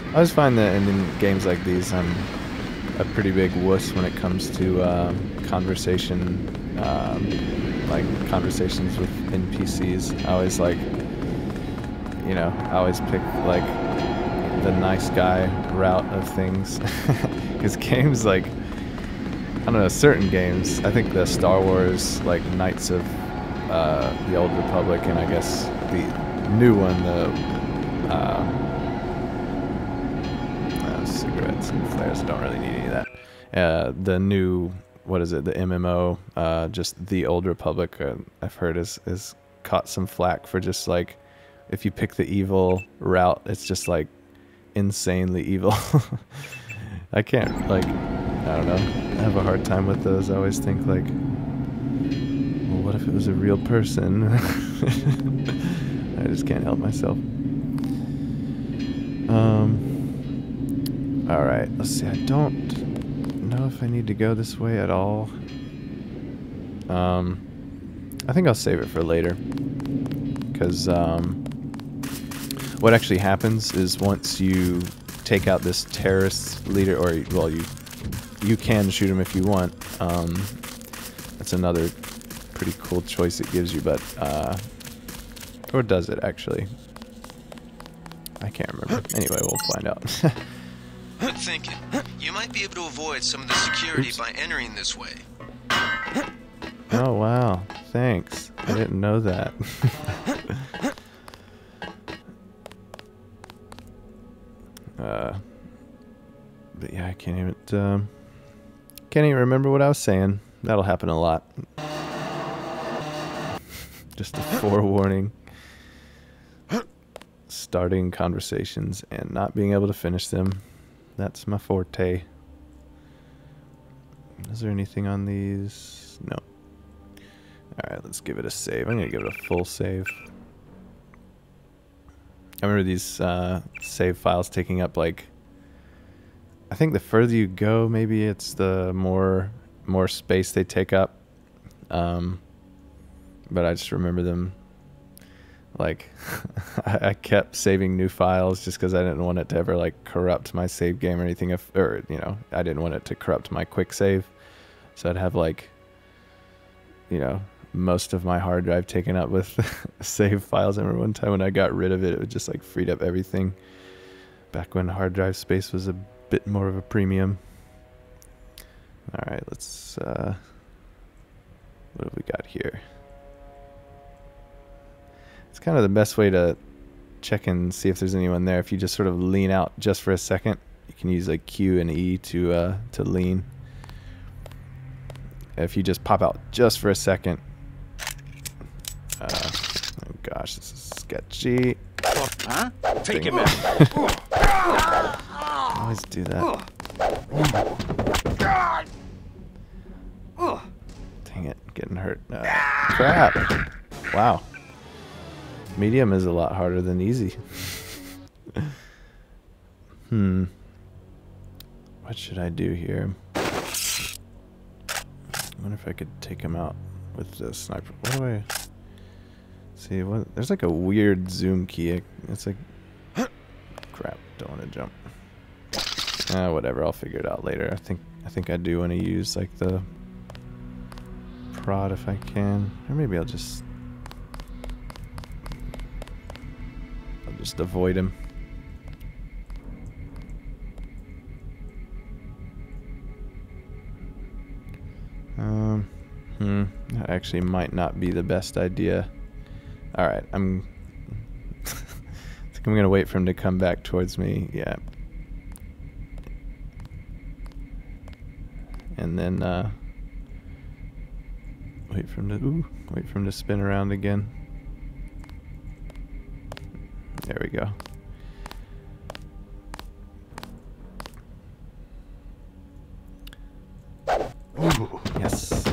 I always find that in games like these, I'm a pretty big wuss when it comes to conversation, like conversations with NPCs. I always like, you know, I always pick like the nice guy route of things. Because games like, I don't know, certain games, I think the Star Wars, like Knights of the Old Republic, and I guess the new one, the cigarettes and flares, don't really need any of that. The new, what is it, the MMO, just the Old Republic, I've heard is caught some flack for just like, if you pick the evil route, it's just like insanely evil. I can't, like, I don't know, I have a hard time with those. I always think like, well, what if it was a real person? I just can't help myself. Alright, let's see, I don't know if I need to go this way at all. I think I'll save it for later. Because, what actually happens is once you take out this terrorist leader, or, well, you can shoot him if you want. That's another pretty cool choice it gives you, but, or does it actually? I can't remember. Anyway, we'll find out. Good thinking. You might be able to avoid some of the security by entering this way. Oh, wow. Thanks. I didn't know that. But yeah, I can't even remember what I was saying. That'll happen a lot. Just a forewarning. Starting conversations and not being able to finish them. That's my forte. Is there anything on these? No. Alright, let's give it a save. I'm going to give it a full save. I remember these save files taking up, like, I think the further you go, maybe it's the more space they take up. But I just remember them, like, I kept saving new files just because I didn't want it to ever, like, corrupt my save game or anything. Or, you know, I didn't want it to corrupt my quick save. So I'd have, like, you know, most of my hard drive taken up with save files. I remember one time when I got rid of it, it was just, like, freed up everything. Back when hard drive space was a bit more of a premium. Alright, let's, what have we got here? It's kind of the best way to check and see if there's anyone there. If you just sort of lean out just for a second, you can use like Q and E to lean. If you just pop out just for a second, oh gosh, this is sketchy. Huh? Take him out. I always do that. Dang it, getting hurt. Crap. Wow. Medium is a lot harder than easy. What should I do here? I wonder if I could take him out with the sniper. What do I see? What? There's like a weird zoom key. It's like, crap. Don't want to jump. Whatever. I'll figure it out later. I think I do want to use like the prod if I can, or maybe I'll just avoid him. That actually might not be the best idea. Alright, I think I'm gonna wait for him to come back towards me. Yeah. And then wait for him to spin around again. There we go. Ooh, yes.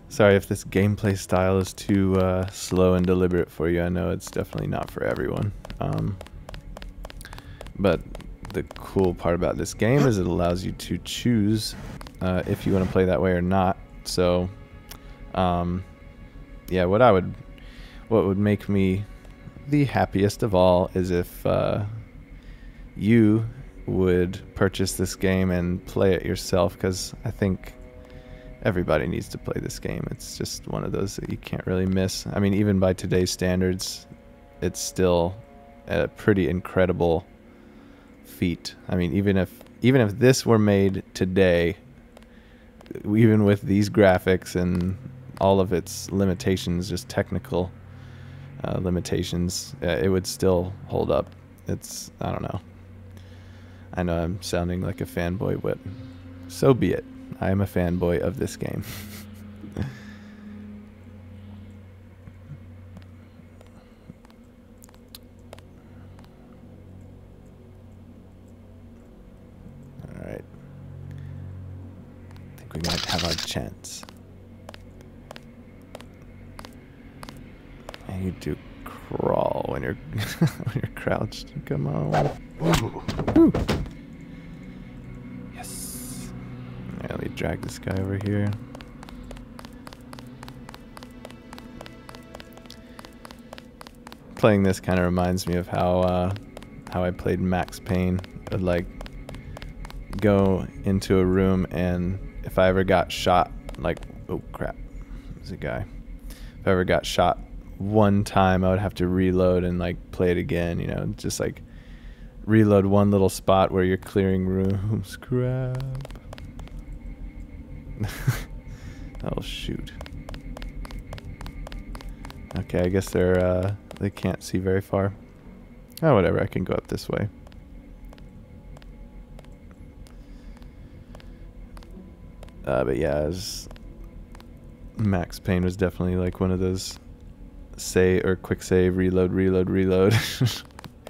Sorry if this gameplay style is too slow and deliberate for you. I know it's definitely not for everyone. But the cool part about this game is it allows you to choose if you want to play that way or not. So, yeah, what would make me the happiest of all is if you would purchase this game and play it yourself, because I think everybody needs to play this game. It's just one of those that you can't really miss. I mean, even by today's standards, it's still a pretty incredible feat. I mean, even if this were made today, even with these graphics and all of its limitations, just technical limitations, it would still hold up. It's, I don't know. I know I'm sounding like a fanboy, but so be it. I am a fanboy of this game. Alright. I think we might have our chance. And you do crawl when you're when you're crouched. Come on. Ooh. Yes. Yeah, let me drag this guy over here. Playing this kind of reminds me of how I played Max Payne. I'd like go into a room, and if I ever got shot, like, oh crap, there's a guy. If I ever got shot one time, I would have to reload and like play it again, you know, just like reload one little spot where you're clearing rooms. Crap. Oh shoot. Okay, I guess they can't see very far. Oh, whatever, I can go up this way. But yeah, Max Payne was definitely like one of those quick save, reload,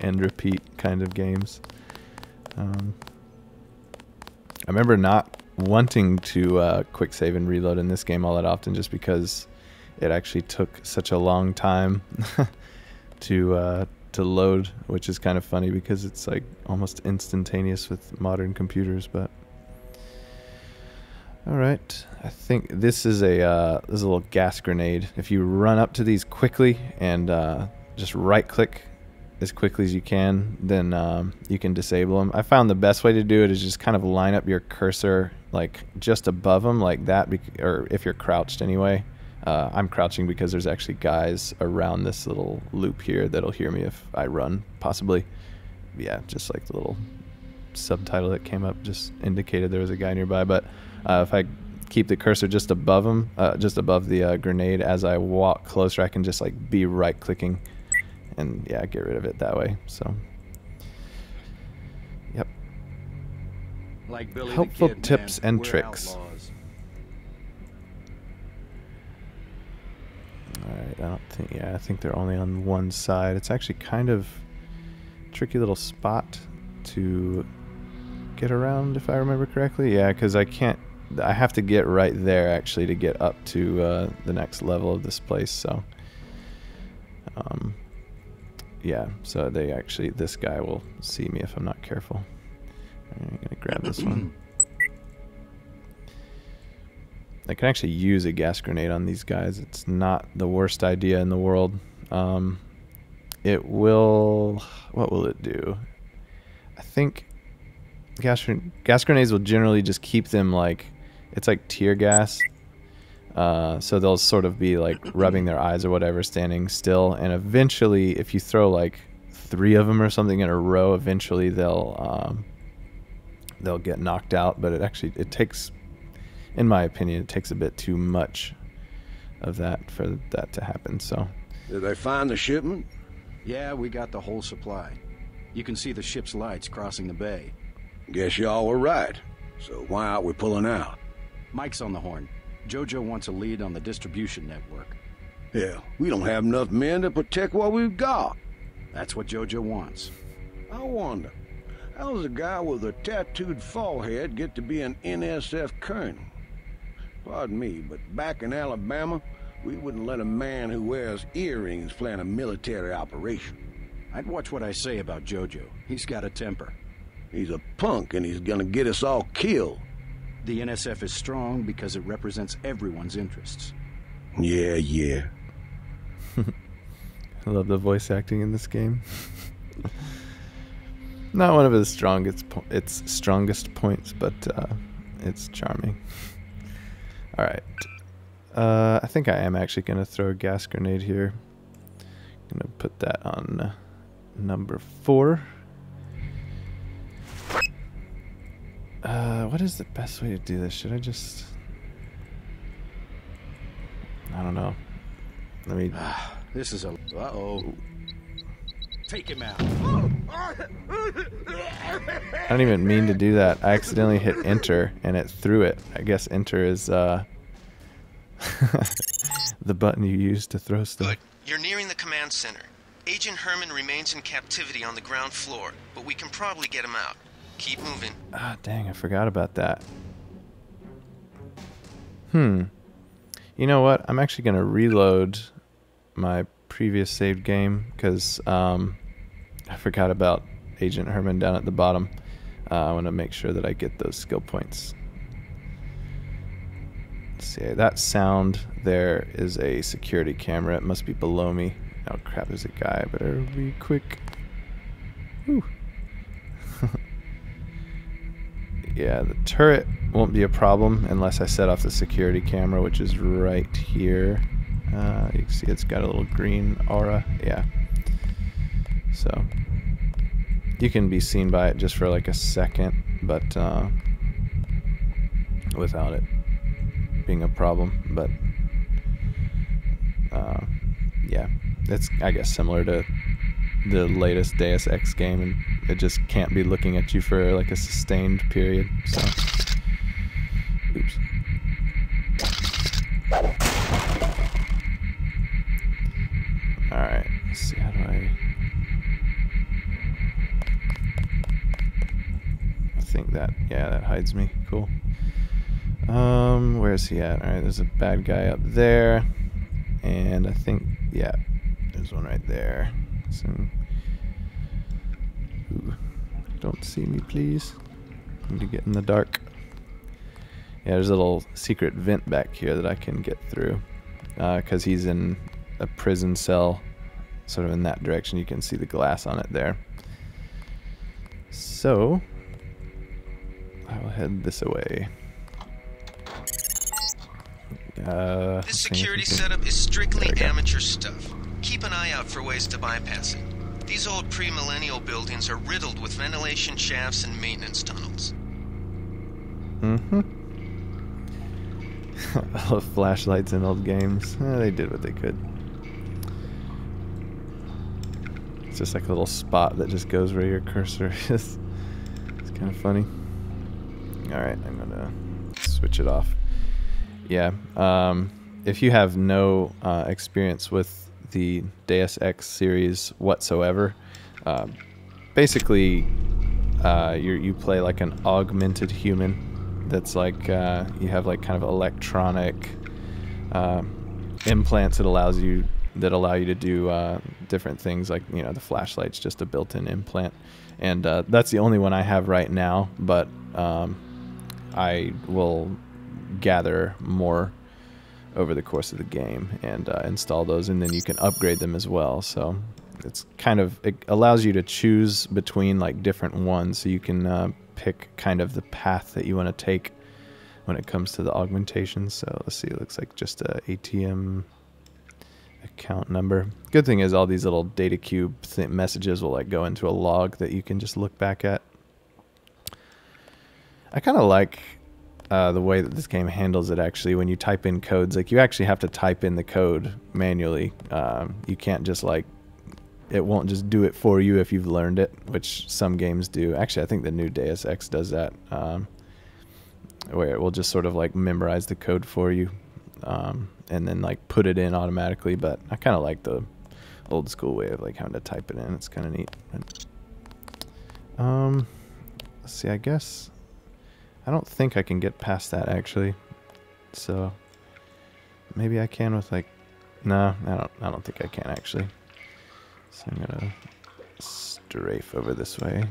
and repeat kind of games. I remember not wanting to quick save and reload in this game all that often, just because it actually took such a long time to load, which is kind of funny because it's like almost instantaneous with modern computers. But all right, I think this is a little gas grenade. If you run up to these quickly and just right click as quickly as you can, then you can disable them. I found the best way to do it is just kind of line up your cursor like just above them like that, or if you're crouched anyway. I'm crouching because there's actually guys around this little loop here that'll hear me if I run, possibly. Yeah, just like the little subtitle that came up just indicated there was a guy nearby. But if I keep the cursor just above him, just above the grenade, as I walk closer, I can just like be right clicking and yeah, get rid of it that way. So yep, like Billy helpful the Kid, tips man. and We're tricks. outlaws. Alright, I think they're only on one side. It's actually kind of tricky little spot to get around, if I remember correctly. Yeah, because I have to get right there actually to get up to the next level of this place. So yeah, so this guy will see me if I'm not careful. I'm gonna grab this one. I can actually use a gas grenade on these guys. It's not the worst idea in the world. What will it do? I think gas grenades will generally just keep them like, it's like tear gas. So they'll sort of be like rubbing their eyes or whatever, standing still. And eventually, if you throw like 3 of them or something in a row, eventually they'll get knocked out. But it takes, in my opinion, it takes a bit too much of that for that to happen. So, Did they find the shipment? Yeah, we got the whole supply. You can see the ship's lights crossing the bay. Guess y'all were right. So why aren't we pulling out? Mike's on the horn. Jojo wants a lead on the distribution network. Hell, we don't have enough men to protect what we've got. That's what Jojo wants. I wonder, how does a guy with a tattooed forehead get to be an NSF colonel? Pardon me, but back in Alabama, we wouldn't let a man who wears earrings plan a military operation. I'd watch what I say about Jojo. He's got a temper. He's a punk and he's gonna get us all killed. The NSF is strong because it represents everyone's interests. Yeah. I love the voice acting in this game. Not one of its strongest points, but it's charming. All right. I think I am actually going to throw a gas grenade here. I'm going to put that on number 4. What is the best way to do this? Should I just... I don't know. Let me... This is a... Uh-oh. Take him out. I don't even mean to do that. I accidentally hit enter and it threw it. I guess enter is the button you use to throw stuff. Good. You're nearing the command center. Agent Herman remains in captivity on the ground floor, but we can probably get him out. Keep moving. Ah, dang, I forgot about that. You know what? I'm actually going to reload my previous saved game because I forgot about Agent Herman down at the bottom. I want to make sure that I get those skill points. Let's see, that sound there is a security camera. It must be below me. Oh crap, there's a guy. I better be quick. Whew. Yeah, the turret won't be a problem unless I set off the security camera, which is right here. You can see it's got a little green aura. Yeah. So you can be seen by it just for like a second, but without it being a problem. But yeah, it's, I guess, similar to the latest Deus Ex game, and it just can't be looking at you for like a sustained period. So, oops. All right, let's see, how do I think that, yeah, that hides me. Cool. Where's he at? All right, there's a bad guy up there, and I think, yeah, there's one right there. So, ooh, don't see me, please. I need to get in the dark. Yeah, there's a little secret vent back here that I can get through, because he's in a prison cell, sort of in that direction. You can see the glass on it there. So I will head this way. This security setup is strictly amateur stuff. Keep an eye out for ways to bypass it. These old pre-millennial buildings are riddled with ventilation shafts and maintenance tunnels. I love flashlights in old games. They did what they could. It's just like a little spot that just goes where your cursor is. It's kind of funny. Alright, I'm gonna switch it off. Yeah, if you have no experience with the Deus Ex series whatsoever, basically you play like an augmented human that's like, you have like kind of electronic implants that allow you to do different things, like, you know, the flashlight's just a built-in implant, and that's the only one I have right now, but I will gather more over the course of the game and install those, and then you can upgrade them as well. So it's kind of, it allows you to choose between like different ones, so you can pick kind of the path that you want to take when it comes to the augmentations. So let's see, it looks like just a ATM account number. Good thing is all these little data cube messages will like go into a log that you can just look back at. I kind of like the way that this game handles it, actually. When you type in codes, like, you actually have to type in the code manually. You can't just like, it won't just do it for you if you've learned it, which some games do. Actually, I think the new Deus Ex does that, where it will just sort of like memorize the code for you, and then like put it in automatically. But I kind of like the old school way of like having to type it in. It's kind of neat. But, let's see, I guess I don't think I can get past that, actually. So maybe I can with like, no, I don't think I can, actually. So I'm gonna strafe over this way.